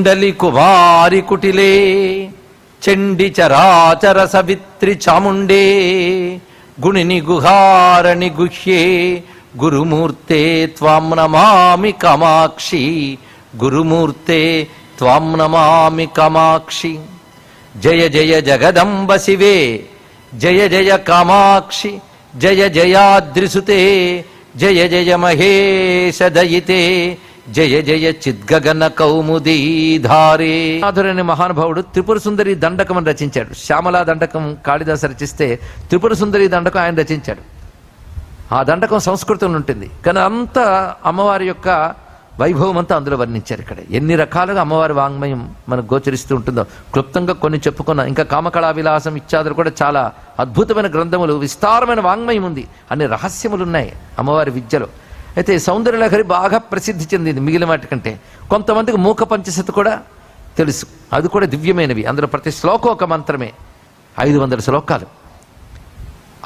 కుండలి కువారి కుటిలే చండి చరాచర సవిత్రి చాముండే గుణిని గుహారణి గుహ్యే గురుమూర్తే త్వాం నమామి కామాక్షి గురుమూర్తే త్వాం నమామి కామాక్షి. జయ జయ జగదంబ శివే జయ జయ కామాక్షి జయ జయాద్రిసుతే జయ జయ మహేశ దయితే జయ జయ చిద్గగన కౌముదీధారే. నాథుడనే మహానుభావుడు త్రిపుర సుందరి దండకం అని రచించాడు. శ్యామలా దండకం కాళిదాసు రచిస్తే త్రిపుర సుందరి దండకం ఆయన రచించాడు. ఆ దండకం సంస్కృతంలో ఉంటుంది, కానీ అంతా అమ్మవారి యొక్క వైభవం అంతా అందులో వర్ణించారు. ఇక్కడ ఎన్ని రకాలుగా అమ్మవారి వాంగ్మయం మనకు గోచరిస్తూ ఉంటుందో క్లుప్తంగా కొన్ని చెప్పుకున్నాం. ఇంకా కామకళా విలాసం ఇత్యాదులు కూడా చాలా అద్భుతమైన గ్రంథములు, విస్తారమైన వాంగ్మయం ఉంది, అన్ని రహస్యములు ఉన్నాయి అమ్మవారి విద్యలో. అయితే సౌందర్యలహరి బాగా ప్రసిద్ధి చెందింది మిగిలిన వాటి కంటే. కొంతమందికి మూక పంచశతి కూడా తెలుసు, అది కూడా దివ్యమైనవి. అందులో ప్రతి శ్లోకం ఒక మంత్రమే, 500 శ్లోకాలు.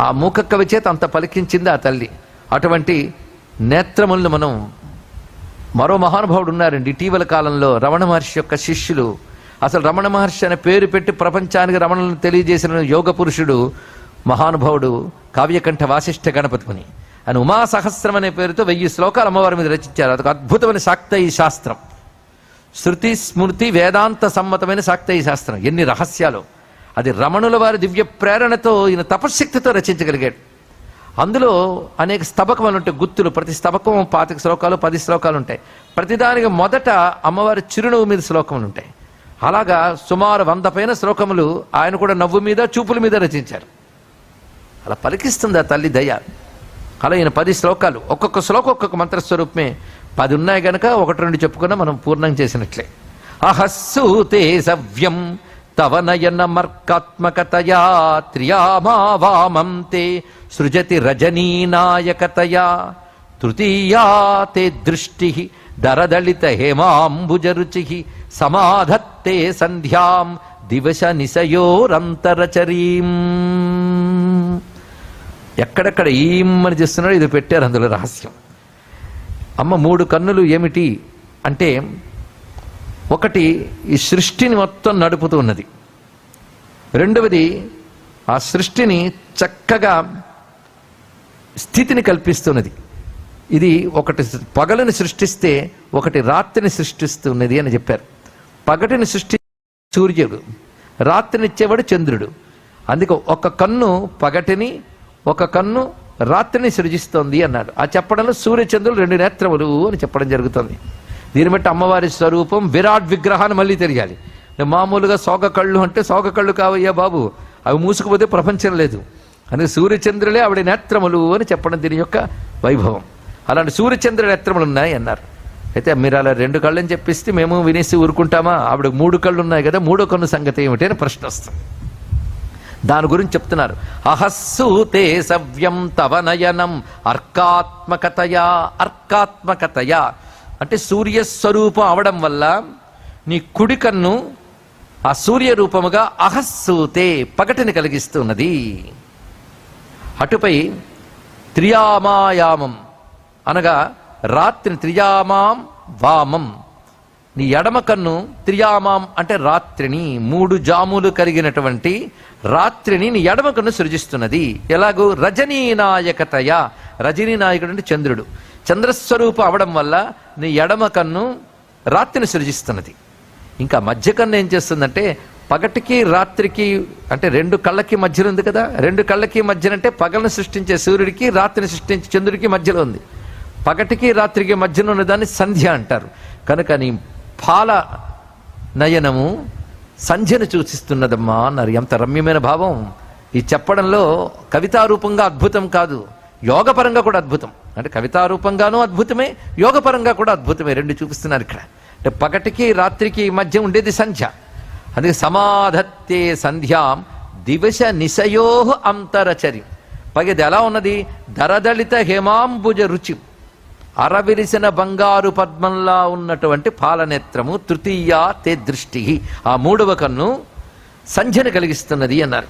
ఆ మూక కవి చేత అంత పలికించింది ఆ తల్లి. అటువంటి నేత్రములను మనం మరో మహానుభావుడు ఉన్నారండి ఇటీవల కాలంలో, రమణ మహర్షి యొక్క శిష్యులు. అసలు రమణ మహర్షి అనే పేరు పెట్టి ప్రపంచానికి రమణలను తెలియజేసిన యోగ పురుషుడు మహానుభావుడు కావ్యకంఠ వాసిష్ఠ గణపతి ముని. ఆయన ఉమా సహస్రం అనే పేరుతో 1000 శ్లోకాలు అమ్మవారి మీద రచించారు. అదొక అద్భుతమైన శాక్తేయ శాస్త్రం, శృతి స్మృతి వేదాంత సమ్మతమైన శాక్తేయ శాస్త్రం. ఎన్ని రహస్యాలు! అది రమణుల వారి దివ్య ప్రేరణతో ఈయన తపశ్శక్తితో రచించగలిగాడు. అందులో అనేక స్తబకములు ఉంటాయి, గుర్తులు. ప్రతి స్తబకం 25 శ్లోకాలు 10 శ్లోకాలు ఉంటాయి. ప్రతిదానికి మొదట అమ్మవారి చిరునవ్వు మీద శ్లోకములు ఉంటాయి. అలాగా సుమారు 100 పైన శ్లోకములు ఆయన కూడా నవ్వు మీద చూపుల మీద రచించారు. అలా పలికిస్తుంది ఆ తల్లి దయ. అలా ఈయన 10 శ్లోకాలు, ఒక్కొక్క శ్లోకం ఒక్కొక్క మంత్రస్వరూపమే. 10 ఉన్నాయి గనక 1-2 చెప్పుకున్నా మనం పూర్ణం చేసినట్లే. అహస్సూతే సవ్యం తవ నయనమర్కాత్మకతయా త్రియామా వామం తే సృజతి రజనీనాయకతయా తృతీయా తే దృష్టి దరదళిత హేమాంబుజరుచి సమాధత్తే సంధ్యాం దివశ నిశయోరంతరచరీం. ఎక్కడెక్కడ ఈమ్మని చేస్తున్నాడు ఇది పెట్టారు, అందులో రహస్యం. అమ్మ 3 కన్నులు ఏమిటి అంటే, ఒకటి ఈ సృష్టిని మొత్తం నడుపుతూ ఉన్నది. రెండవది ఆ సృష్టిని చక్కగా స్థితిని కల్పిస్తున్నది. ఇది ఒకటి పగలుని సృష్టిస్తే ఒకటి రాత్రిని సృష్టిస్తున్నది అని చెప్పారు. పగటిని సృష్టి సూర్యుడు, రాత్రినిచ్చేవాడు చంద్రుడు. అందుకే ఒక కన్ను పగటిని, ఒక కన్ను రాత్రిని సృజిస్తోంది అన్నాడు. ఆ చెప్పడంలో సూర్యచంద్రులు 2 నేత్రములు అని చెప్పడం జరుగుతుంది. దీన్ని బట్టి అమ్మవారి స్వరూపం విరాట్ విగ్రహాన్ని మళ్ళీ తెలియాలి. మామూలుగా సోగ కళ్ళు అంటే సోగ కళ్ళు కావయ్యా బాబు, అవి మూసుకుపోతే ప్రపంచం లేదు. అందుకే సూర్యచంద్రులే ఆవిడ నేత్రములు అని చెప్పడం దీని యొక్క వైభవం. అలాంటి సూర్యచంద్ర నేత్రములు ఉన్నాయి అన్నారు. అయితే మీరు అలా 2 కళ్ళని చెప్పిస్తే మేము వినేసి ఊరుకుంటామా? ఆవిడ 3 కళ్ళు ఉన్నాయి కదా, 3వ కన్ను సంగతి ఏమిటి అని ప్రశ్న వస్తుంది. దాని గురించి చెప్తున్నారు. అహస్సూతే సవ్యం తవ నయనం అర్కాత్మకతయా. అర్కాత్మకతయా అంటే సూర్యస్వరూపం అవడం వల్ల నీ కుడి కన్ను ఆ సూర్య రూపముగా అహస్సూతే పగటిని కలిగిస్తున్నది. అటుపై త్రియామాయామం అనగా రాత్రిని, త్రియామాం వామం, నీ ఎడమ కన్ను త్రియామాం అంటే రాత్రిని, 3 జాములు కలిగినటువంటి రాత్రిని నీ ఎడమ కన్ను సృజిస్తున్నది. ఎలాగూ రజనీనాయకతయ, రజనీనాయకుడు అంటే చంద్రుడు, చంద్రస్వరూపం అవడం వల్ల నీ ఎడమ కన్ను రాత్రిని సృజిస్తున్నది. ఇంకా మధ్య కన్ను ఏం చేస్తుందంటే పగటికి రాత్రికి అంటే 2 కళ్ళకి మధ్యలో ఉంది కదా, 2 కళ్ళకి మధ్యనంటే పగలను సృష్టించే సూర్యుడికి రాత్రిని సృష్టించే చంద్రుడికి మధ్యలో ఉంది. పగటికి రాత్రికి మధ్యలో ఉన్నదాన్ని సంధ్య అంటారు. కనుక నీ పాల నయనము సంధ్యను సూచిస్తున్నదమ్మా అన్నారు. ఎంత రమ్యమైన భావం! ఈ చెప్పడంలో కవితారూపంగా అద్భుతం కాదు, యోగపరంగా కూడా అద్భుతం. అంటే కవితారూపంగానూ అద్భుతమే, యోగపరంగా కూడా అద్భుతమే. 2 చూపిస్తున్నారు ఇక్కడ. అంటే పగటికి రాత్రికి మధ్య ఉండేది సంధ్య. అందుకే సమాధత్తే సంధ్యాం దివశ నిశయో అంతరచరి. పగది ఎలా ఉన్నది? దరదళిత హేమాంబుజ రుచి, అరవిరిసిన బంగారు పద్మంలా ఉన్నటువంటి పాలనేత్రము. తృతీయా తే దృష్టి, ఆ 3వ కన్ను సంధ్యను కలిగిస్తున్నది అన్నారు.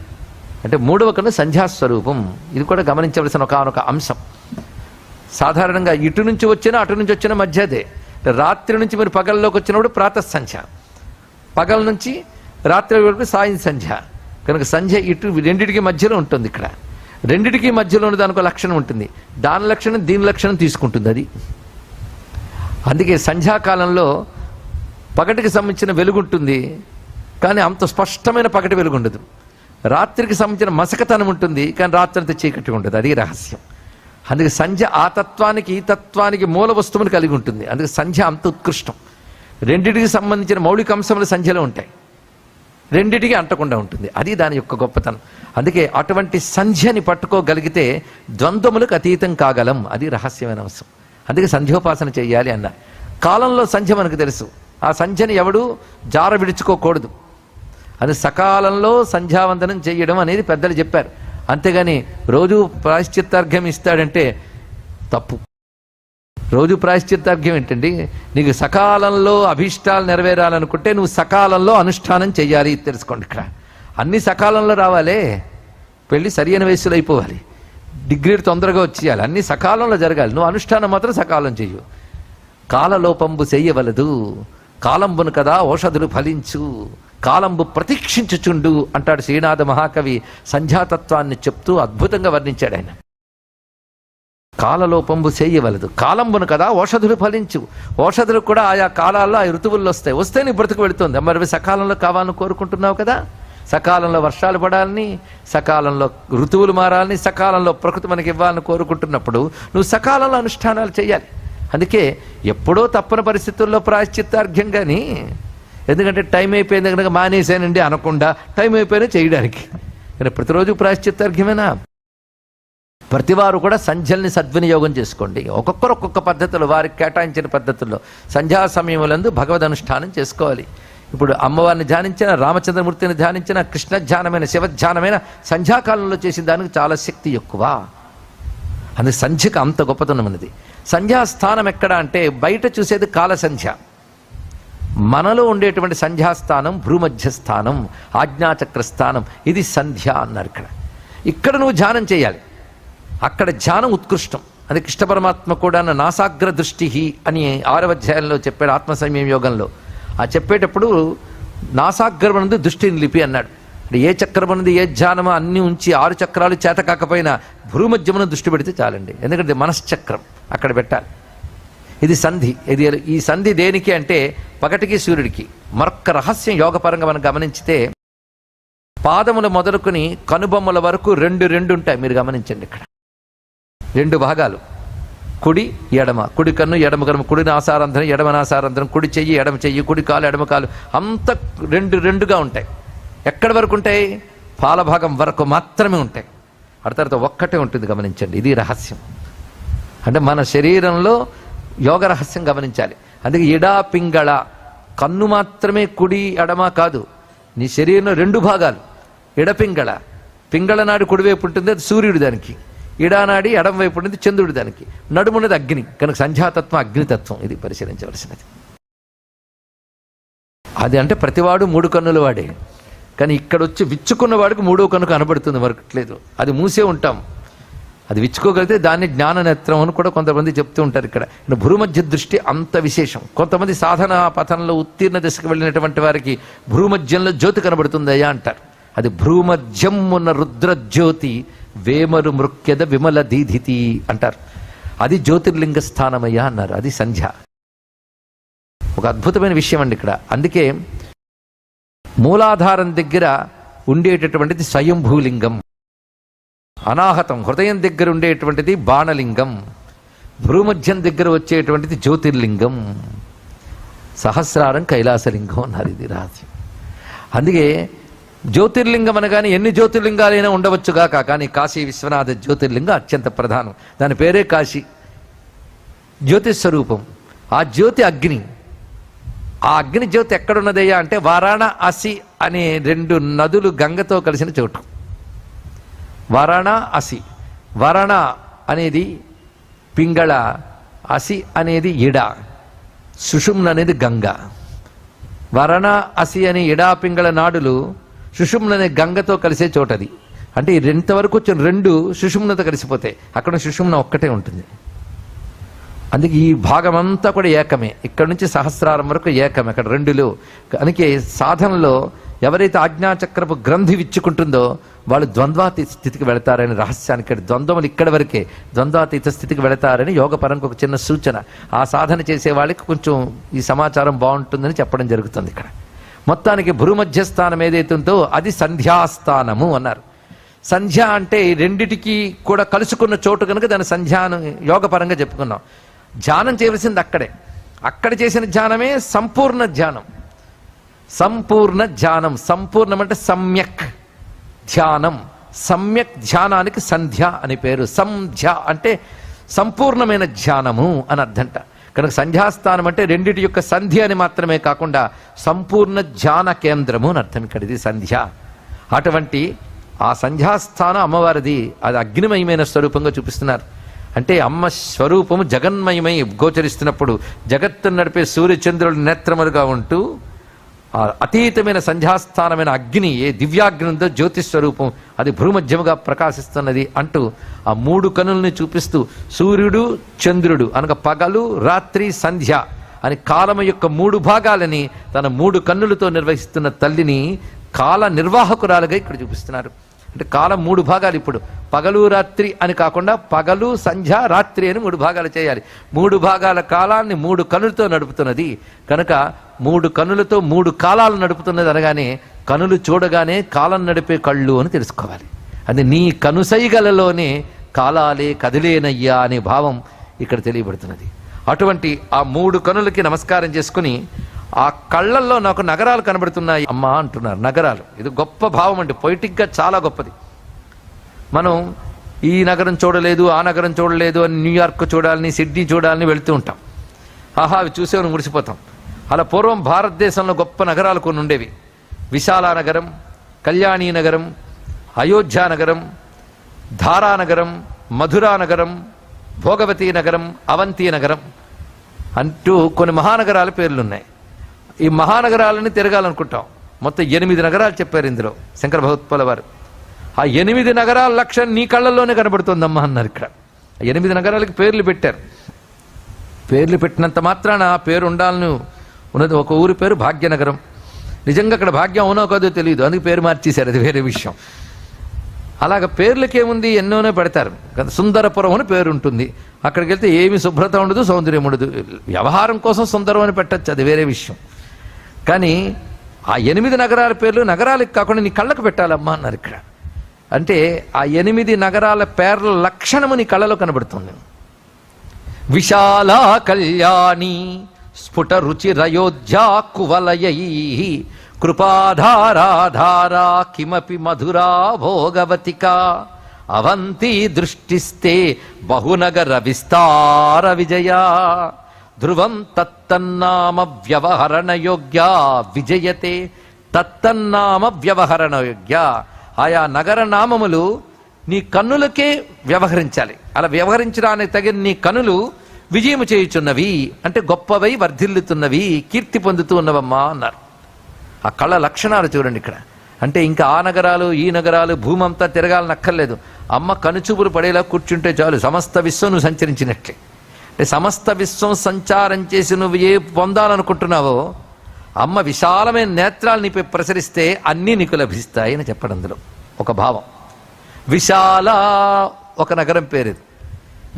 అంటే 3వ కన్ను సంధ్యాస్వరూపం. ఇది కూడా గమనించవలసిన ఒకనొక అంశం. సాధారణంగా ఇటు నుంచి వచ్చినా అటు నుంచి వచ్చిన మధ్యదే. రాత్రి నుంచి మీరు పగల్లోకి వచ్చినప్పుడు ప్రాతః సంధ్య, పగల నుంచి రాత్రి వరకు సాయం సంధ్య. కనుక సంధ్య ఇటు రెండిటికి మధ్యలో ఉంటుంది. ఇక్కడ రెండిటికి మధ్యలో ఉన్న దానికి లక్షణం ఉంటుంది. దాని లక్షణం దీని లక్షణం తీసుకుంటుంది. అది అందుకే సంధ్యాకాలంలో పగటికి సంబంధించిన వెలుగు ఉంటుంది, కానీ అంత స్పష్టమైన పగటి వెలుగు ఉండదు. రాత్రికి సంబంధించిన మసకతనం ఉంటుంది, కానీ రాత్రి అంత చీకటి ఉండదు. అది రహస్యం. అందుకే సంధ్య ఆ తత్వానికి ఈ తత్వానికి మూల వస్తువుని కలిగి ఉంటుంది. అందుకే సంధ్య అంత ఉత్కృష్టం. రెండిటికి సంబంధించిన మౌలిక అంశములు సంధ్యలో ఉంటాయి, రెండిటికి అంటకుండా ఉంటుంది. అది దాని యొక్క గొప్పతనం. అందుకే అటువంటి సంధ్యని పట్టుకోగలిగితే ద్వంద్వములకు అతీతం కాగలం. అది రహస్యమైన అంశం. అందుకే సంధ్యోపాసన చేయాలి అన్నారు. కాలంలో సంధ్య మనకు తెలుసు. ఆ సంధ్యని ఎవడు జార విడుచుకోకూడదు. అది సకాలంలో సంధ్యావందనం చేయడం అనేది పెద్దలు చెప్పారు. అంతేగాని రోజు ప్రాయశ్చిత్తార్ఘ్యం ఇస్తాడంటే తప్పు. రోజు ప్రాయశ్చిత్తార్ఘ్యం ఏంటండి? నీకు సకాలంలో అభీష్టాలు నెరవేరాలనుకుంటే నువ్వు సకాలంలో అనుష్ఠానం చెయ్యాలి. తెలుసుకోండి, ఇక్కడ అన్ని సకాలంలో రావాలే. పెళ్ళి సరైన వయస్సులో అయిపోవాలి, డిగ్రీలు తొందరగా వచ్చేయాలి, అన్ని సకాలంలో జరగాలి. నువ్వు అనుష్ఠానం మాత్రం సకాలం చెయ్యు. కాలలోపంబు చెయ్యవలదు, కాలంబును కదా ఔషధులు ఫలించు, కాలంబు ప్రతీక్షించుచుండు అంటాడు శ్రీనాథ మహాకవి. సంధ్యాతత్వాన్ని చెప్తూ అద్భుతంగా వర్ణించాడు ఆయన. కాలలోపంబు చేయవలదు, కాలంబును కదా ఔషధులు ఫలించు. ఔషధులు కూడా ఆయా కాలాల్లో ఆ ఋతువుల్లో వస్తాయి. వస్తే నీ బ్రతుకు వెళుతుంది. మరి సకాలంలో కావాలని కోరుకుంటున్నావు కదా. సకాలంలో వర్షాలు పడాలని, సకాలంలో ఋతువులు మారాలని, సకాలంలో ప్రకృతి మనకి ఇవ్వాలని కోరుకుంటున్నప్పుడు నువ్వు సకాలంలో అనుష్ఠానాలు చేయాలి. అందుకే ఎప్పుడో తప్పని పరిస్థితుల్లో ప్రాయశ్చిత్తార్ఘ్యం. కానీ ఎందుకంటే టైం అయిపోయింది కనుక మానేసానండి అనకుండా టైం అయిపోయినా చేయడానికి. కానీ ప్రతిరోజు ప్రాయశ్చిత్తార్ఘ్యమేనా? ప్రతివారు కూడా సంధ్యల్ని సద్వినియోగం చేసుకోండి. ఒక్కొక్కరు ఒక్కొక్క పద్ధతులు, వారికి కేటాయించిన పద్ధతుల్లో సంధ్యా సమయములందు భగవద్ అనుష్ఠానం చేసుకోవాలి. ఇప్పుడు అమ్మవారిని ధ్యానించిన, రామచంద్రమూర్తిని ధ్యానించిన, కృష్ణ ధ్యానమైన, శివధ్యానమైన సంధ్యాకాలంలో చేసిన దానికి చాలా శక్తి ఎక్కువ. అందుకే సంధ్యకు అంత గొప్పతనం ఉన్నది. సంధ్యాస్థానం ఎక్కడ అంటే బయట చూసేది కాల సంధ్య, మనలో ఉండేటువంటి సంధ్యాస్థానం భ్రూమధ్యస్థానం, ఆజ్ఞాచక్ర స్థానం. ఇది సంధ్య అన్నారు. ఇక్కడ నువ్వు ధ్యానం చేయాలి. అక్కడ ధ్యానం ఉత్కృష్టం. అది కృష్ణ పరమాత్మ కూడా నాసాగ్ర దృష్టి అని 6వ అధ్యాయంలో చెప్పాడు ఆత్మ సంయమ యోగంలో. ఆ చెప్పేటప్పుడు నాసాగ్రమనందు దృష్టిని నిలిపి అన్నాడు. అంటే ఏ చక్రమన్నది ఏ ధ్యానమో అన్ని ఉంచి 6 చక్రాలు చేత కాకపోయినా భ్రూమధ్యమున దృష్టి పెడితే చాలండి. ఎందుకంటే మనశ్చక్రం అక్కడ పెట్టాలి. ఇది సంధి. ఈ సంధి దేనికి అంటే పగటికి సూర్యుడికి. మరొక్క రహస్యం యోగపరంగా మనం గమనించితే పాదములు మొదలుకొని కనుబొమ్మల వరకు 2 ఉంటాయి. మీరు గమనించండి, ఇక్కడ 2 భాగాలు, కుడి ఎడమ, కుడి కన్ను ఎడమ కన్ను, కుడి నాసారంధ్రం ఎడమ నాసారంధ్రం, కుడి చెయ్యి ఎడమ చెయ్యి, కుడి కాలు ఎడమ కాలు, అంత 2గా ఉంటాయి. ఎక్కడి వరకు ఉంటాయి? పాల భాగం వరకు మాత్రమే ఉంటాయి. ఆ తర్వాత ఒక్కటే ఉంటుంది. గమనించండి, ఇది రహస్యం. అంటే మన శరీరంలో యోగ రహస్యం గమనించాలి. అందుకే ఇడా పింగళ, కన్ను మాత్రమే కుడి ఎడమ కాదు. నీ శరీరంలో 2 భాగాలు. ఎడపింగళ, పింగళ నాడు కుడివైపు ఉంటుంది, అది సూర్యుడు దానికి. ఇడానాడి ఎడం వైపు ఉంటుంది, చంద్రుడు దానికి. నడుమున్నది అగ్ని. కనుక సంధ్యాతత్వం అగ్నితత్వం. ఇది పరిశీలించవలసినది. అది అంటే ప్రతివాడు 3 కన్నుల వాడే. కానీ ఇక్కడ వచ్చి విచ్చుకున్న వాడికి 3వ కన్ను కనబడుతుంది, మరొకట్లేదు. అది మూసే ఉంటాం. అది విచ్చుకోగలిగితే దాన్ని జ్ఞాననేత్రం అని కూడా కొంతమంది చెప్తూ ఉంటారు. ఇక్కడ భ్రూమధ్య దృష్టి అంత విశేషం. కొంతమంది సాధన పథంలో ఉత్తీర్ణ దశకు వెళ్ళినటువంటి వారికి భ్రూమధ్యంలో జ్యోతి కనబడుతుందయ్యా అంటారు. అది భ్రూమధ్యం ఉన్న రుద్రజ్యోతి వేమరు మృక్యద విమల దీధితి అంటారు. అది జ్యోతిర్లింగ స్థానమయ్యా అన్నారు. అది సంధ్య. ఒక అద్భుతమైన విషయం అండి ఇక్కడ. అందుకే మూలాధారం దగ్గర ఉండేటటువంటిది స్వయంభూలింగం, అనాహతం హృదయం దగ్గర ఉండేటువంటిది బాణలింగం, భ్రూమధ్యం దగ్గర వచ్చేటువంటిది జ్యోతిర్లింగం, సహస్రారం కైలాసలింగం అన్నారు. ఇది రహస్యం. అందుకే జ్యోతిర్లింగం అనగానే ఎన్ని జ్యోతిర్లింగాలైనా ఉండవచ్చుగా, కానీ కాశీ విశ్వనాథ జ్యోతిర్లింగం అత్యంత ప్రధానం. దాని పేరే కాశీ. జ్యోతిస్వరూపం. ఆ జ్యోతి అగ్ని. ఆ అగ్ని జ్యోతి ఎక్కడున్నదయ్యా అంటే వారాణసి అనే 2 నదులు గంగతో కలిసిన చోటు. వారాణసి. వారాణ అనేది పింగళ, అసి అనేది ఇడ, సుషుమ్న అనేది గంగ. వారాణసి అనే ఇడా పింగళ నాడులు సుషుమ్న అనే గంగతో కలిసే చోటది. అంటే ఇంతవరకు వచ్చిన 2 సుషుమ్నతో కలిసిపోతాయి. అక్కడ సుషుమ్న ఒక్కటే ఉంటుంది. అందుకే ఈ భాగం అంతా కూడా ఏకమే, ఇక్కడ నుంచి సహస్రారం వరకు ఏకమే, అక్కడ రెండులో. అందుకే సాధనలో ఎవరైతే ఆజ్ఞాచక్రపు గ్రంథి విచ్చుకుంటుందో వాళ్ళు ద్వంద్వాతీత స్థితికి వెళతారని రహస్యానికి, ద్వంద్వములు ఇక్కడి వరకే, ద్వంద్వాతీత స్థితికి వెళతారని యోగపరంగా ఒక చిన్న సూచన. ఆ సాధన చేసే వాళ్ళకి కొంచెం ఈ సమాచారం బాగుంటుందని చెప్పడం జరుగుతుంది ఇక్కడ. మొత్తానికి భూమధ్యస్థానం ఏదైతే ఉందో అది సంధ్యాస్థానము అన్నారు. సంధ్య అంటే రెండిటికి కూడా కలుసుకున్న చోటు కనుక దాని సంధ్యాను యోగపరంగా చెప్పుకున్నాం. ధ్యానం చేయవలసింది అక్కడే, అక్కడ చేసిన ధ్యానమే సంపూర్ణ ధ్యానం. సంపూర్ణ ధ్యానం, సంపూర్ణం అంటే సమ్యక్ ధ్యానం. సమ్యక్ ధ్యానానికి సంధ్య అని పేరు. సంధ్య అంటే సంపూర్ణమైన ధ్యానము అని అర్థంట. కనుక సంధ్యాస్థానం అంటే రెండిటి యొక్క సంధ్య అని మాత్రమే కాకుండా సంపూర్ణ ధ్యాన కేంద్రము అని అర్థం ఇక్కడ. ఇది సంధ్య. అటువంటి ఆ సంధ్యాస్థానం అమ్మవారిది, అది అగ్నిమయమైన స్వరూపంగా చూపిస్తున్నారు. అంటే అమ్మ స్వరూపము జగన్మయమై గోచరిస్తున్నప్పుడు జగత్తును నడిపే సూర్యచంద్రుల నేత్రములుగా ఉంటూ ఆ అతీతమైన సంధ్యాస్థానమైన అగ్ని, ఏ దివ్యాగ్ని ఉందో జ్యోతిస్వరూపం, అది భూమధ్యముగా ప్రకాశిస్తున్నది అంటూ ఆ మూడు కనుల్ని చూపిస్తూ సూర్యుడు చంద్రుడు అనగా పగలు రాత్రి సంధ్య అని కాలము యొక్క మూడు భాగాలని తన మూడు కన్నులతో నిర్వహిస్తున్న తల్లిని కాల నిర్వాహకురాలుగా ఇక్కడ చూపిస్తున్నారు. అంటే కాలం మూడు భాగాలు, ఇప్పుడు పగలు రాత్రి అని కాకుండా పగలు సంధ్య రాత్రి అని మూడు భాగాలు చేయాలి. మూడు భాగాల కాలాన్ని మూడు కనులతో నడుపుతున్నది కనుక మూడు కనులతో మూడు కాలాలు నడుపుతున్నది అనగానే కనులు చూడగానే కాలం నడిపే కళ్ళు అని తెలుసుకోవాలి. అది నీ కనుసైగలలోనే కాలాలే కదిలేనయ్యా అనే భావం ఇక్కడ తెలియబడుతున్నది. అటువంటి ఆ మూడు కనులకి నమస్కారం చేసుకుని ఆ కళ్ళల్లో నాకు నగరాలు కనబడుతున్నాయి అమ్మా అంటున్నారు. నగరాలు, ఇది గొప్ప భావం అండి, పొయిటిక్గా చాలా గొప్పది. మనం ఈ నగరం చూడలేదు ఆ నగరం చూడలేదు అని న్యూయార్క్ చూడాలని సిడ్నీ చూడాలని వెళుతూ ఉంటాం. ఆహా అవి చూసేవని ముడిసిపోతాం. అలా పూర్వం భారతదేశంలో గొప్ప నగరాలు కొన్ని ఉండేవి. విశాల నగరం, కళ్యాణీ నగరం, అయోధ్య నగరం, ధారానగరం, మధురా నగరం, భోగవతి నగరం, అవంతి నగరం అంటూ కొన్ని మహానగరాల పేర్లున్నాయి. ఈ మహానగరాలని తిరగాలనుకుంటాం. మొత్తం 8 నగరాలు చెప్పారు ఇందులో శంకర భగవత్పాల వారు. ఆ 8 నగరాల లక్ష్యం నీ కళ్ళల్లోనే కనబడుతుందమ్మా అన్నారు. ఇక్కడ 8 నగరాలకి పేర్లు పెట్టారు. పేర్లు పెట్టినంత మాత్రాన ఆ పేరు ఉండాలని ఉన్నది. ఒక ఊరి పేరు భాగ్యనగరం. నిజంగా అక్కడ భాగ్యం అవునో కాదో తెలియదు, అందుకు పేరు మార్చేశారు, అది వేరే విషయం. అలాగ పేర్లకేముంది, ఎన్నోనే పెడతారు. సుందరపురం అని పేరు ఉంటుంది, అక్కడికి వెళ్తే ఏమి శుభ్రత ఉండదు, సౌందర్యం ఉండదు. వ్యవహారం కోసం సుందరం అని పెట్టచ్చు, అది వేరే విషయం. కానీ ఆ 8 నగరాల పేర్లు నగరాలకు కాకుండా నీ కళ్ళకు పెట్టాలమ్మా అన్నారు ఇక్కడ. అంటే ఆ 8 నగరాల పేర్ల లక్షణము నీ కళ్ళలో కనబడుతుంది. విశాల కళ్యాణి స్ఫుట రుచిరయోధ్యా కువలయై కృపాధారాధారా కిమపి మధురా భోగవతికా అవంతి దృష్టిస్తే బహునగర విస్తార విజయా ధ్రువం తత్తన్నామ వ్యవహరణ యోగ్యా విజయతే. తత్తన్నామ వ్యవహరణ యోగ్య, ఆయా నగర నామములు నీ కన్నులకే వ్యవహరించాలి. అలా వ్యవహరించడానికి తగిన నీ కనులు విజయము చేయుచున్నవి, అంటే గొప్పవై వర్ధిల్లుతున్నవి, కీర్తి పొందుతూ ఉన్నవమ్మా అన్నారు. ఆ కళ లక్షణాలు చూడండి ఇక్కడ. అంటే ఇంకా ఆ నగరాలు ఈ నగరాలు భూమంతా తిరగాలనక్కర్లేదు. అమ్మ కనుచూపులు పడేలా కూర్చుంటే చాలు, సమస్త విశ్వం నువ్వు సంచరించినట్లే. అంటే సమస్త విశ్వం సంచారం చేసి నువ్వు ఏ పొందాలనుకుంటున్నావో అమ్మ విశాలమైన నేత్రాలు నీపై ప్రసరిస్తే అన్నీ నీకు లభిస్తాయి అని చెప్పడం అందులో ఒక భావం. విశాల ఒక నగరం పేరు,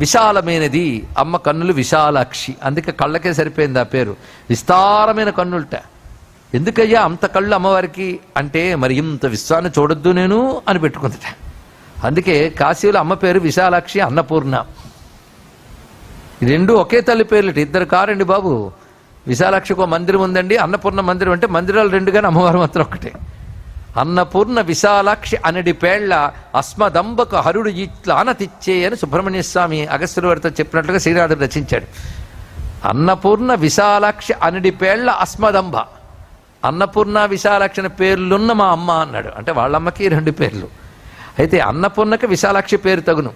విశాలమైనది అమ్మ కన్నులు విశాలాక్షి, అందుకే కళ్ళకే సరిపోయింది ఆ పేరు. విస్తారమైన కన్నులట. ఎందుకయ్యా అంత కళ్ళు అమ్మవారికి అంటే మరి ఇంత విశ్వాన్ని చూడొద్దు నేను అని పెట్టుకుందట. అందుకే కాశీలో అమ్మ పేరు విశాలాక్షి, అన్నపూర్ణ. రెండు ఒకే తల్లి పేర్లు, ఇద్దరు కారండి బాబు. విశాలాక్షికి ఒక మందిరం ఉందండి, అన్నపూర్ణ మందిరం అంటే మందిరాలు రెండు కానీ అమ్మవారు మాత్రం ఒకటే. అన్నపూర్ణ విశాలాక్షి అనడి పేళ్ల అస్మదంబకు హరుడు ఇట్లా అనతిచ్చే అని సుబ్రహ్మణ్య స్వామి అగస్త్యుల వారితో చెప్పినట్లుగా శ్రీనాథుడు రచించాడు. అన్నపూర్ణ విశాలాక్షి అనడి పేళ్ల అస్మదంబ, అన్నపూర్ణ విశాలాక్షి అనే పేర్లున్న మా అమ్మ అన్నాడు. అంటే వాళ్ళమ్మకి 2 పేర్లు. అయితే అన్నపూర్ణకి విశాలాక్షి పేరు తగును,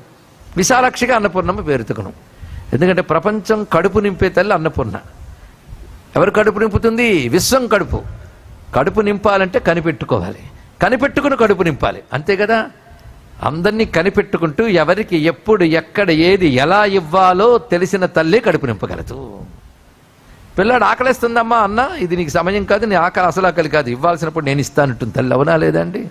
విశాలాక్షిగా అన్నపూర్ణమ్మ పేరు తగును. ఎందుకంటే ప్రపంచం కడుపు నింపే తల్లి అన్నపూర్ణ. ఎవరు కడుపు నింపుతుంది? విశ్వం కడుపు. కడుపు నింపాలంటే కనిపెట్టుకోవాలి, కనిపెట్టుకుని కడుపు నింపాలి, అంతే కదా. అందరినీ కనిపెట్టుకుంటూ ఎవరికి ఎప్పుడు ఎక్కడ ఏది ఎలా ఇవ్వాలో తెలిసిన తల్లి కడుపు నింపగలదు. పిల్లాడు ఆకలిస్తుందమ్మా అన్న, ఇది నీకు సమయం కాదు, నీ అసలు ఆకలి కాదు, ఇవ్వాల్సినప్పుడు నేను ఇస్తానంటుంది తల్లి. అవునా లేదండి?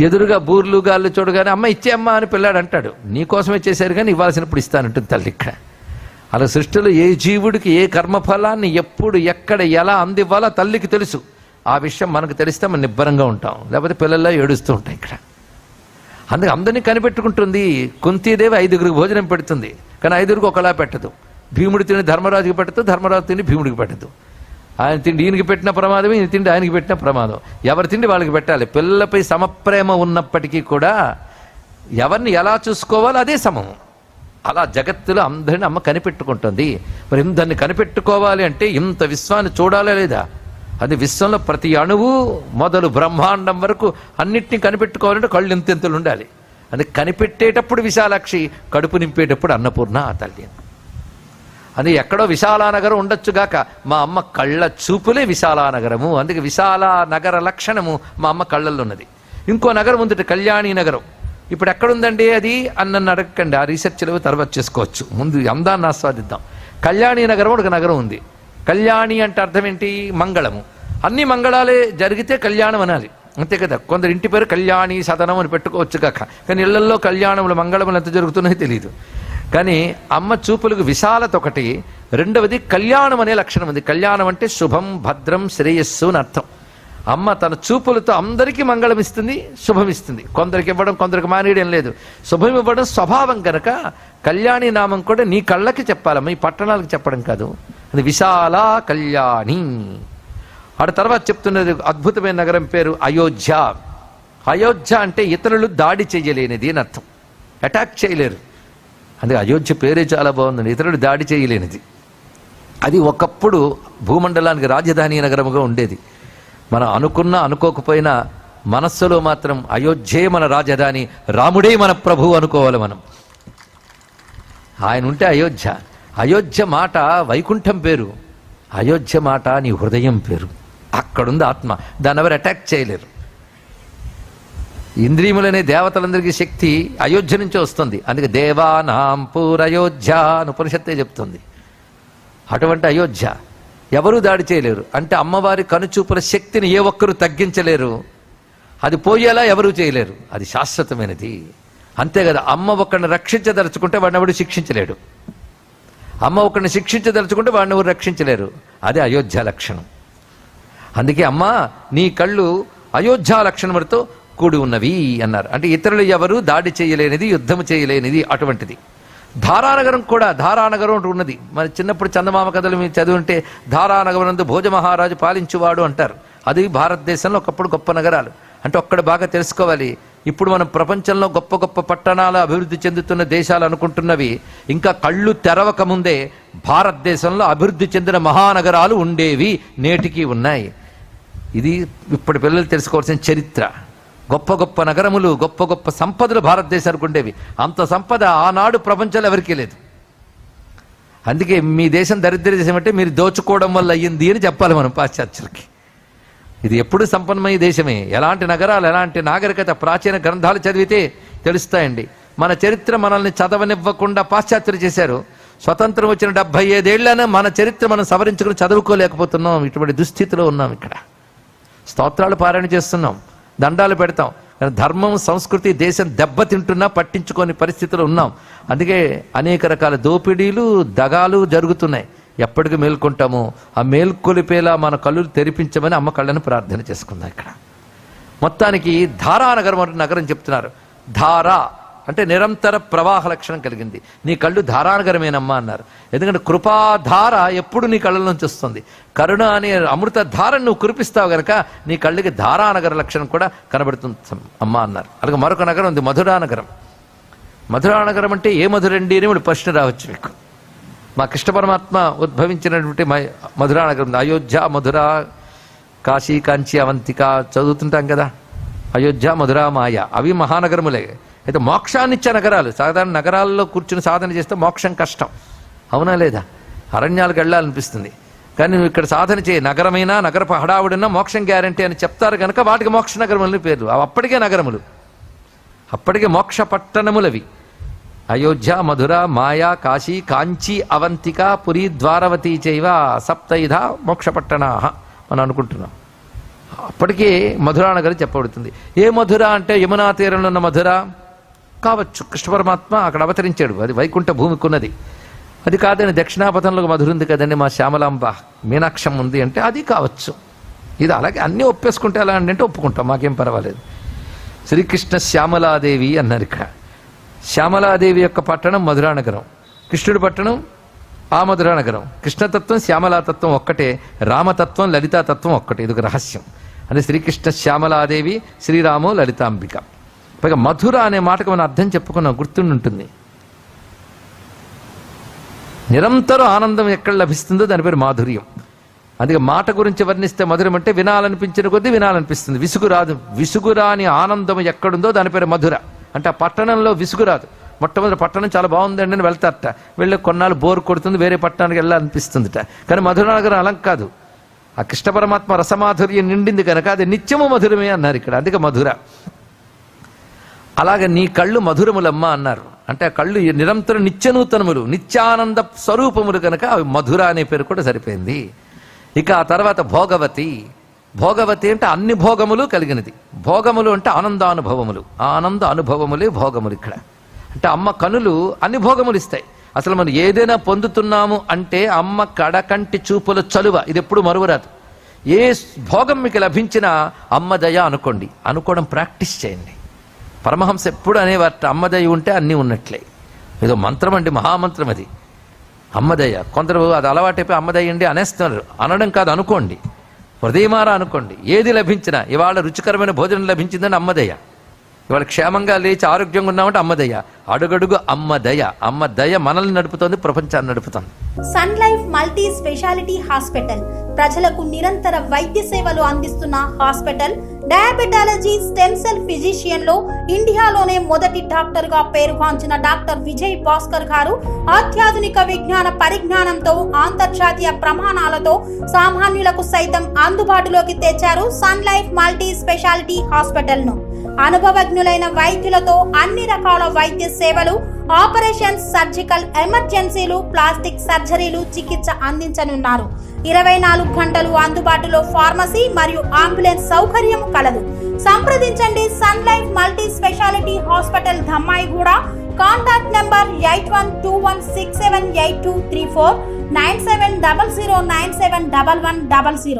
ఎదురుగా బూర్లు గాళ్ళు చూడగానే అమ్మ ఇచ్చే అమ్మ అని పిల్లాడు అంటాడు, నీకోసమే చేశారు కానీ ఇవ్వాల్సినప్పుడు ఇస్తానంటుంది తల్లి. ఇక్కడ అలా సృష్టిలో ఏ జీవుడికి ఏ కర్మఫలాన్ని ఎప్పుడు ఎక్కడ ఎలా అందివ్వాలో తల్లికి తెలుసు. ఆ విషయం మనకు తెలిస్తే మనం నిబ్బరంగా ఉంటాం, లేకపోతే పిల్లల్లో ఏడుస్తూ ఉంటాయి. ఇక్కడ అందుకే అందరినీ కనిపెట్టుకుంటుంది. కుంతీదేవి 5గురికి భోజనం పెడుతుంది, కానీ 5గురికి ఒకలా పెట్టదు. భీముడి తిని ధర్మరాజుకి పెట్టదు, ధర్మరాజు తిని భీముడికి పెట్టదు. ఆయన తిండి ఈయనకి పెట్టిన ప్రమాదమే, ఈయన తిండి ఆయనకి పెట్టిన ప్రమాదం. ఎవరి తిండి వాళ్ళకి పెట్టాలి. పిల్లలపై సమప్రేమ ఉన్నప్పటికీ కూడా ఎవరిని ఎలా చూసుకోవాలో అదే సమము. అలా జగత్తులో అందరిని అమ్మ కనిపెట్టుకుంటుంది. మరి దాన్ని కనిపెట్టుకోవాలి అంటే ఇంత విశ్వాన్ని చూడాలా లేదా? అది విశ్వంలో ప్రతి అణువు మొదలు బ్రహ్మాండం వరకు అన్నిటినీ కనిపెట్టుకోవాలంటే కళ్ళు ఎంతెంతలు ఉండాలి. అది కనిపెట్టేటప్పుడు విశాలాక్షి, కడుపు నింపేటప్పుడు అన్నపూర్ణ ఆ తల్లి. అది ఎక్కడో విశాలానగరం ఉండొచ్చుగాక, మా అమ్మ కళ్ళ చూపులే విశాలానగరము. అందుకే విశాలానగర లక్షణము మా అమ్మ కళ్ళల్లో ఉన్నది. ఇంకో నగరం ఉంది, కళ్యాణి నగరం. ఇప్పుడు ఎక్కడుందండి అది అని నన్ను అడగకండి, ఆ రీసెర్చ్లు తర్వాత చేసుకోవచ్చు. ముందు అందాన్ని ఆస్వాదిద్దాం. కళ్యాణి నగరం ఒక నగరం ఉంది. కళ్యాణి అంటే అర్థం ఏంటి? మంగళము. అన్ని మంగళాలే జరిగితే కళ్యాణం అనాలి, అంతే కదా. కొందరు ఇంటి పేరు కళ్యాణి సదనం అని పెట్టుకోవచ్చు కాక, కానీ ఇళ్లలో కళ్యాణములు మంగళములు ఎంత జరుగుతున్నాయో తెలియదు. కానీ అమ్మ చూపులకు విశాలత ఒకటి, రెండవది కళ్యాణం అనే లక్షణం ఉంది. కళ్యాణం అంటే శుభం, భద్రం, శ్రేయస్సు అని అర్థం. అమ్మ తన చూపులతో అందరికీ మంగళం ఇస్తుంది, శుభం ఇస్తుంది. కొందరికి ఇవ్వడం, కొందరికి మానేయడం లేదు. శుభం ఇవ్వడం స్వభావం కనుక కళ్యాణి నామం కూడా నీ కళ్ళకి చెప్పాలమ్మ, ఈ పట్టణాలకు చెప్పడం కాదు. అది విశాల కళ్యాణి. ఆడ తర్వాత చెప్తున్నది అద్భుతమైన నగరం పేరు అయోధ్య. అయోధ్య అంటే ఇతరులు దాడి చేయలేనిది అని అర్థం, అటాక్ చేయలేరు. అందుకే అయోధ్య పేరే చాలా బాగుందండి, ఇతరులు దాడి చేయలేనిది. అది ఒకప్పుడు భూమండలానికి రాజధాని నగరముగా ఉండేది. మనం అనుకున్నా అనుకోకపోయినా మనస్సులో మాత్రం అయోధ్యే మన రాజధాని, రాముడే మన ప్రభువు అనుకోవాలి మనం. ఆయన ఉంటే అయోధ్య. అయోధ్య మాట వైకుంఠం పేరు, అయోధ్య మాట నీ హృదయం పేరు. అక్కడుంది ఆత్మ, దాన్ని ఎవరు అటాక్ చేయలేరు. ఇంద్రియములనే దేవతలందరికీ శక్తి అయోధ్య నుంచే వస్తుంది. అందుకే దేవానాం పూరయోధ్య అని ఉపనిషత్తే చెప్తుంది. అటువంటి అయోధ్య ఎవరూ దాడి చేయలేరు. అంటే అమ్మవారి కనుచూపుల శక్తిని ఏ ఒక్కరూ తగ్గించలేరు, అది పోయేలా ఎవరూ చేయలేరు. అది శాశ్వతమైనది, అంతే కదా. అమ్మ ఒకరిని రక్షించదలుచుకుంటే వాడిని ఎవడు శిక్షించలేడు, అమ్మ ఒకరిని శిక్షించదలుచుకుంటే వాడిని ఎవరు రక్షించలేరు. అదే అయోధ్య లక్షణం. అందుకే అమ్మ నీ కళ్ళు అయోధ్య లక్షణములతో కూడి ఉన్నవి అన్నారు. అంటే ఇతరులు ఎవరు దాడి చేయలేనిది, యుద్ధము చేయలేనిది అటువంటిది. ధారానగరం కూడా, ధారానగరం ఒకటి ఉన్నది. మరి చిన్నప్పుడు చందమామ కథలు మీరు చదివింటే ధారానగరం భోజ మహారాజు పాలించువాడు అంటారు. అది భారతదేశంలో ఒకప్పుడు గొప్ప నగరాలు. అంటే ఒక్కడ బాగా తెలుసుకోవాలి. ఇప్పుడు మనం ప్రపంచంలో గొప్ప గొప్ప పట్టణాలు అభివృద్ధి చెందుతున్న దేశాలు అనుకుంటున్నవి ఇంకా కళ్ళు తెరవక ముందే భారతదేశంలో అభివృద్ధి చెందిన మహానగరాలు ఉండేవి, నేటికి ఉన్నాయి. ఇది ఇప్పటి పిల్లలు తెలుసుకోవాల్సిన చరిత్ర. గొప్ప గొప్ప నగరములు, గొప్ప గొప్ప సంపదలు భారతదేశానికి ఉండేవి. అంత సంపద ఆనాడు ప్రపంచంలో ఎవరికీ లేదు. అందుకే మీ దేశం దరిద్ర దేశం అంటే మీరు దోచుకోవడం వల్ల అయ్యింది అని చెప్పాలి మనం పాశ్చాత్యులకి. ఇది ఎప్పుడు సంపన్నమయ్యే దేశమే. ఎలాంటి నగరాలు, ఎలాంటి నాగరికత, ప్రాచీన గ్రంథాలు చదివితే తెలుస్తాయండి. మన చరిత్ర మనల్ని చదవనివ్వకుండా పాశ్చాత్యులు చేశారు. స్వతంత్రం వచ్చిన 75 ఏళ్లనే మన చరిత్ర మనం సవరించుకుని చదువుకోలేకపోతున్నాం. ఇటువంటి దుస్థితిలో ఉన్నాం. ఇక్కడ స్తోత్రాలు పారాయణ చేస్తున్నాం, దండాలు పెడతాం, కానీ ధర్మం, సంస్కృతి, దేశం దెబ్బతింటున్నా పట్టించుకోని పరిస్థితిలో ఉన్నాం. అందుకే అనేక రకాల దోపిడీలు, దగాలు జరుగుతున్నాయి. ఎప్పటికీ మేల్కొంటామో ఆ మేల్కొలిపేలా మన కళ్ళు తెరిపించమని అమ్మ కళ్ళని ప్రార్థన చేసుకుందాం. ఇక్కడ మొత్తానికి ధారానగరం అంటే నగరం చెప్తున్నారు. ధార అంటే నిరంతర ప్రవాహ లక్షణం కలిగింది. నీ కళ్ళు ధారానగరమేనమ్మా అన్నారు. ఎందుకంటే కృపాధార ఎప్పుడు నీ కళ్ళ నుంచి వస్తుంది. కరుణ అనే అమృత ధారను నువ్వు కురిపిస్తావు గనక నీ కళ్ళకి ధారానగర లక్షణం కూడా కనబడుతుంది అమ్మా అన్నారు. అలాగే మరొక నగరం ఉంది, మధురానగరం. మధురానగరం అంటే ఏ మధురండి అని ఇప్పుడు ప్రశ్న రావచ్చు మీకు. మా కృష్ణ పరమాత్మ ఉద్భవించినటువంటి మధురానగరం. అయోధ్య, మధుర, కాశీ, కాంచి, అవంతిక చదువుతుంటాం కదా. అయోధ్య, మధుర, మాయ అవి మహానగరములే. అయితే మోక్షాన్నిచ్చే నగరాలు. సాధారణ నగరాల్లో కూర్చుని సాధన చేస్తే మోక్షం కష్టం, అవునా లేదా? అరణ్యాలకు వెళ్ళాలనిపిస్తుంది. కానీ నువ్వు ఇక్కడ సాధన చేయి, నగరమైనా నగరపు హడావుడినా మోక్షం గ్యారంటీ అని చెప్తారు కనుక వాటికి మోక్ష నగరములని పేర్లు. అవి అప్పటికే నగరములు. అప్పటికే మోక్ష పట్టణములవి. అయోధ్య, మధుర, మాయా, కాశీ, కాంచీ, అవంతిక, పురి, ద్వారవతి చైవ సప్తైధ మోక్షపట్టణాః మనం అనుకుంటున్నాం. అప్పటికే మధురా నగరం చెప్పబడుతుంది. ఏ మధుర అంటే యమునా తీరంలో ఉన్న మధుర కావచ్చు. కృష్ణ పరమాత్మ అక్కడ అవతరించాడు, అది వైకుంఠ భూమికి ఉన్నది. అది కాదని దక్షిణాపథంలో మధుర ఉంది కదండి, మా శ్యామలాంబ మీనాక్షం ఉంది అంటే అది కావచ్చు. ఇది అలాగే అన్నీ ఒప్పేసుకుంటే అలా అంటే ఒప్పుకుంటాం, మాకేం పర్వాలేదు. శ్రీకృష్ణ శ్యామలాదేవి అన్నారు ఇక్కడ. శ్యామలాదేవి యొక్క పట్టణం మధురానగరం, కృష్ణుడి పట్టణం ఆ మధురానగరం. కృష్ణతత్వం శ్యామలాతత్వం ఒక్కటే, రామతత్వం లలితాతత్వం ఒక్కటే. ఇది ఒక రహస్యం. అంటే శ్రీకృష్ణ శ్యామలాదేవి, శ్రీరాము లలితాంబిక. పైగా మధుర అనే మాటకు మనం అర్థం చెప్పుకున్నాం, గుర్తుంటుంది. నిరంతరం ఆనందం ఎక్కడ లభిస్తుందో దాని పేరు మాధుర్యం. అందుకే మాట గురించి వర్ణిస్తే మధురం అంటే వినాలనిపించిన కొద్దీ వినాలనిపిస్తుంది, విసుగు రాదు. విసుగురాని ఆనందం ఎక్కడుందో దాని పేరు మధుర. అంటే ఆ పట్టణంలో విసుగు రాదు. మొట్టమొదటి పట్టణం చాలా బాగుందండి అని వెళ్తారట, వెళ్ళి కొన్నాళ్ళు బోరు కొడుతుంది, వేరే పట్టణానికి వెళ్ళాలనిపిస్తుందిట. కానీ మధురానగరం అలం కాదు. ఆ కృష్ణ పరమాత్మ రసమాధుర్యం నిండింది కనుక అది నిత్యము మధురమే అన్నారు ఇక్కడ, అందుకే మధుర. అలాగే నీ కళ్ళు మధురములమ్మ అన్నారు. అంటే ఆ కళ్ళు నిరంతరం నిత్యనూతనములు, నిత్యానంద స్వరూపములు కనుక అవి మధుర అనే పేరు కూడా సరిపోయింది. ఇక ఆ తర్వాత భోగవతి. భోగవతి అంటే అన్ని భోగములు కలిగినది. భోగములు అంటే ఆనందానుభవములు, ఆనంద అనుభవములే భోగములు ఇక్కడ. అంటే అమ్మ కనులు అన్ని భోగములు ఇస్తాయి. అసలు మనం ఏదైనా పొందుతున్నాము అంటే అమ్మ కడకంటి చూపుల చలువ, ఇది ఎప్పుడు మరువరాదు. ఏ భోగం మీకు లభించినా అమ్మ దయ అనుకోండి, అనుకోవడం ప్రాక్టీస్ చేయండి. పరమహంస ఎప్పుడు అనేవారట, అమ్మదయ ఉంటే అన్నీ ఉన్నట్లే. ఏదో మంత్రం అండి, మహామంత్రం అది అమ్మదయ. కొందరు అది అలవాటైపోయి అమ్మదయ అండి అనేస్తున్నారు. అనడం కాదు, అనుకోండి, హృదయమారా అనుకోండి. ఏది లభించినా, ఇవాళ రుచికరమైన భోజనం లభించిందని అమ్మదయ, ఇవాళ క్షేమంగా లేచి ఆరోగ్యంగా ఉన్నామంటే అమ్మదయ. అడుగడుగు అమ్మదయ. అమ్మదయ మనల్ని నడుపుతోంది, ప్రపంచాన్ని నడుపుతోంది. Sun Life multi speciality hospital ప్రజలకు నిరంతర వైద్య సేవలు అందిస్తున్న hospital. Diabetology, stem cell physician లో ఇండియాలోనే మొదటి డాక్టర్ గా పేరుగాంచిన డాక్టర్ విజయ్ భాస్కర్ గారు అత్యాధునిక విజ్ఞాన పరిజ్ఞానంతో అంతర్జాతీయ ప్రమాణాలతో సామాన్యులకు సైతం అందుబాటులోకి తెచ్చారు Sun Life multi speciality hospital ను. అనుభవజ్ఞులైన వైద్యులతో అన్ని రకాల వైద్య సేవలు, ఆపరేషన్స్, సర్జికల్ ఎమర్జెన్సీలు, ప్లాస్టిక్ సర్జరీలు, చికిత్స అందించనున్నారు. 24 గంటలు అందుబాటులో ఫార్మసీ మరియు అంబులెన్స్ సౌకర్యం కలదు. సంప్రదించండి Sun Life multi speciality hospital, Dhammaiguda. Contact number 8121678234, 9700971100.